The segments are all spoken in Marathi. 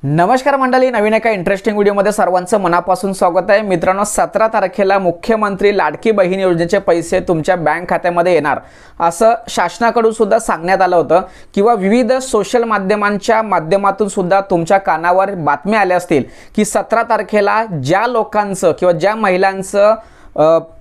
नमस्कार मंडळी, नवीन एका इंटरेस्टिंग व्हिडिओमध्ये सर्वांचं मनापासून स्वागत आहे। मित्रांनो, 17 तारखेला मुख्यमंत्री लाडकी बहीण योजनेचे पैसे तुमच्या बँक खात्यामध्ये येणार असं शासनाकडून सुद्धा सांगण्यात आलं होतं किंवा विविध सोशल माध्यमांच्या माध्यमातून सुद्धा तुमच्या कानावर बातम्या आल्या असतील की 17 तारखेला ज्या लोकांचं किंवा ज्या महिलांचं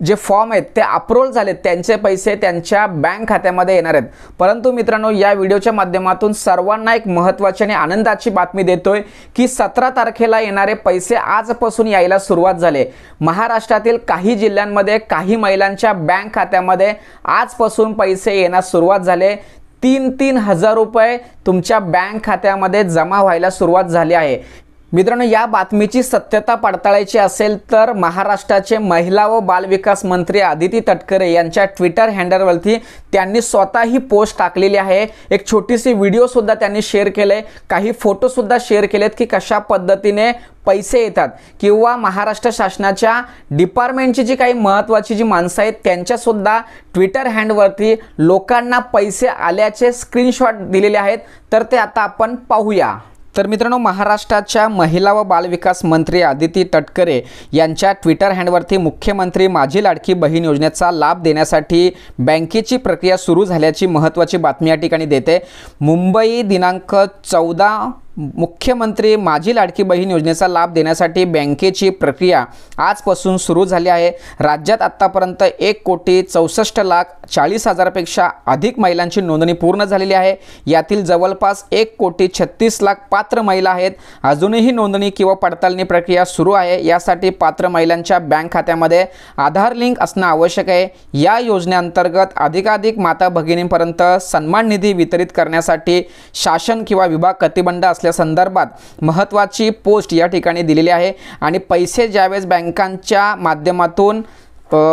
जे फॉर्म आहेत ते अप्रूव्ह झाले त्यांचे पैसे त्यांच्या बँक खात्यामध्ये येणार आहेत। परंतु मित्रांनो, या व्हिडिओच्या माध्यमातून सर्वांना एक महत्त्वाची आणि आनंदाची बातमी देतोय की 17 तारखेला येणारे पैसे आजपासून यायला सुरुवात झाले। महाराष्ट्रातील काही जिल्ह्यांमध्ये काही महिलांच्या बँक खात्यामध्ये आजपासून पैसे येण्यास सुरुवात झाले। 3-3 हजार रुपये तुमच्या बँक खात्यामध्ये जमा व्हायला सुरुवात झाली आहे। मित्रांनो, या बातमीची सत्यता पडताळायची असेल तर महाराष्ट्राचे महिला व बालविकास मंत्री आदिती तटकरे यांच्या ट्विटर हँडलवरती त्यांनी स्वतःही पोस्ट टाकलेली आहे। एक छोटीशी व्हिडिओ सुद्धा त्यांनी शेअर केले, काही फोटो सुद्धा शेअर केलेत की कशा पद्धतीने पैसे येतात किंवा महाराष्ट्र शासनाच्या डिपार्टमेंटची जी काही महत्त्वाची जी माणसं आहेत त्यांच्या सुद्धा ट्विटर हँडलवरती लोकांना पैसे आल्याचे स्क्रीनशॉट दिलेले आहेत। तर ते आता आपण पाहूया। तर मित्रांनो, महाराष्ट्राच्या महिला व बालविकास मंत्री आदिती तटकरे यांच्या ट्विटर हँडलवरती मुख्यमंत्री माझी लाडकी बहीण योजनेचा लाभ देण्यासाठी बँकेची प्रक्रिया सुरू झाल्याची महत्त्वाची बातमी या ठिकाणी देते। मुंबई दिनांक 14 मुख्यमंत्री माझी लाडकी बहीण योजनेचा लाभ देण्यासाठी बँकेची प्रक्रिया आजपासून सुरू झाली आहे। राज्यात आतापर्यंत 1,64,40,000पेक्षा अधिक महिलांची नोंदणी पूर्ण झालेली आहे। यातील जवळपास 1,36,00,000 पात्र महिला आहेत। अजूनही नोंदणी किंवा पडताळणी प्रक्रिया सुरू आहे। यासाठी पात्र महिलांच्या बँक खात्यामध्ये आधार लिंक असणे आवश्यक आहे। या योजनेअंतर्गत अधिकाधिक माता भगिनींपर्यंत सन्मान निधी वितरित करण्यासाठी शासन किंवा विभाग कटिबद्ध संदर्भात महत्त्वाची पोस्ट या ठिकाणी दिलेली आहे। आणि पैसे ज्यावेळेस बँकांच्या माध्यमातून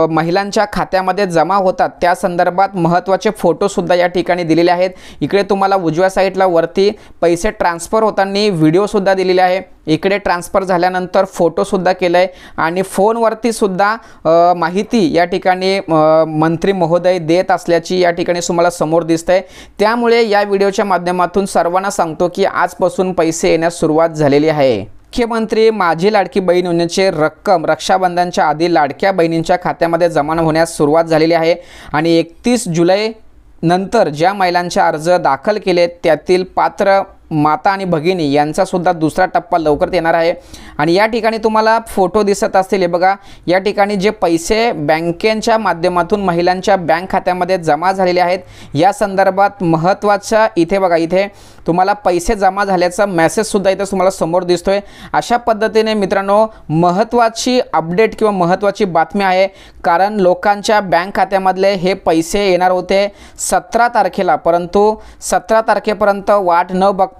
महिलांच्या खात्यामध्ये जमा होतात त्या संदर्भात महत्त्वाचे फोटो सुद्धा या ठिकाणी दिलेले आहेत। इकडे तुम्हाला उजव्या साईडला वरती पैसे ट्रान्सफर होताना व्हिडिओ सुद्धा दिलेले आहे। इकडे ट्रान्सफर झाल्यानंतर फोटो सुद्धा केलाय आणि फोनवरती सुद्धा माहिती या ठिकाणी मंत्री महोदय देत असल्याची या ठिकाणी तुम्हाला समोर दिसतंय। त्यामुळे या व्हिडिओच्या माध्यमातून सर्वांना सांगतो की आजपासून पैसे येण्यास सुरुवात झालेली आहे। मुख्यमंत्री माझी लाडकी बहीण योजनेची रक्कम रक्षाबंधनच्या आधी लाडक्या बहिणींच्या खात्यामध्ये जमा होण्यास सुरुवात झालेली आहे आणि 31 जुलै नंतर ज्या महिलांचे अर्ज दाखल केले त्यातील पात्र माता आणि भगिनी यांचा सुद्धा दुसरा टप्पा लवकरच येणार आहे। आणि या ठिकाणी तुम्हाला फोटो दिसत असतील, हे बघा, या ठिकाणी जे पैसे बँकेच्या माध्यमातून महिलांच्या बँक खात्यामध्ये जमा झालेले आहेत या संदर्भात महत्त्वाचा इथे बघा, इथे तुम्हाला पैसे जमा झाल्याचा मेसेज सुद्धा इथे तुम्हाला समोर दिसतोय। अशा पद्धतीने मित्रांनो, महत्त्वाची अपडेट किंवा महत्त्वाची बातमी आहे, कारण लोकांच्या बँक खात्यामधले हे पैसे येणार होते 17 तारखेला, परंतु 17 तारखेपर्यंत वाट न बघता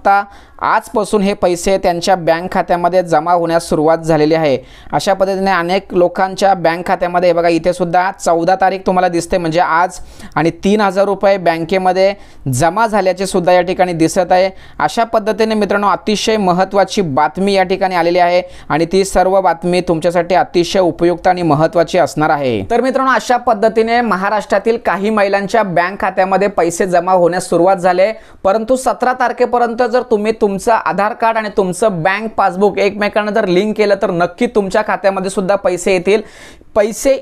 आजपासून हे पैसे त्यांच्या बँक खात्यामध्ये जमा होण्यास सुरुवात झालेली आहे। अशा पद्धतीने अनेक लोकांच्या बँक खात्यामध्ये बघा, इथे सुद्धा 14 तारीख तुम्हाला दिसते म्हणजे आज, आणि 3,000 रुपये बँकेमध्ये जमा झाल्याचे सुद्धा या ठिकाणी दिसत आहे। अशा पद्धतीने मित्रांनो, अतिशय महत्त्वाची बातमी या ठिकाणी आलेली आहे आणि ती सर्व बातमी तुमच्यासाठी अतिशय उपयुक्त आणि महत्त्वाची असणार आहे। तर मित्रांनो, अशा पद्धतीने महाराष्ट्रातील काही महिलांच्या बँक खात्यामध्ये पैसे जमा होण्यास सुरुवात झाले, परंतु 17 तारखेपर्यंत जर तुम्ही तुमचं आधार कार्ड आणि तुमचं बँक पासबुक एकमेकांना जर लिंक केलं तर नक्की तुमच्या खात्यामध्ये सुद्धा पैसे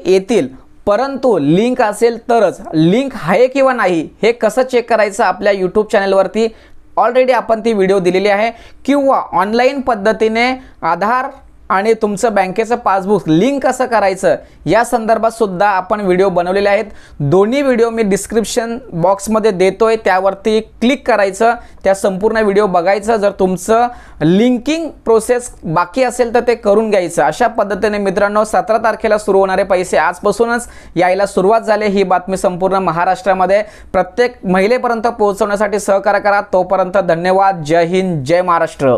येतील। परंतु लिंक असेल तरच, लिंक आहे किंवा नाही हे कसं चेक करायचं आपल्या यूट्यूब चॅनलवरती ऑलरेडी आपण ती व्हिडिओ दिलेली आहे, किंवा ऑनलाईन पद्धतीने आधार आणि तुमचं बँकेचं पासबुक लिंक कसं करायचं या संदर्भात सुद्धा आपण व्हिडिओ बनवलेले आहेत। दोन्ही व्हिडिओ मी डिस्क्रिप्शन बॉक्समध्ये देतोय, त्यावरती क्लिक करायचं, त्या संपूर्ण व्हिडिओ बघायचं। जर तुमचं लिंकिंग प्रोसेस बाकी असेल तर ते करून घ्यायचं। अशा पद्धतीने मित्रांनो, 17 तारखेला सुरू होणारे पैसे आजपासूनच यायला सुरुवात झाले। ही बातमी संपूर्ण महाराष्ट्रामध्ये प्रत्येक महिलेपर्यंत पोहोचवण्यासाठी सहकार्य करा। तोपर्यंत धन्यवाद। जय हिंद, जय महाराष्ट्र।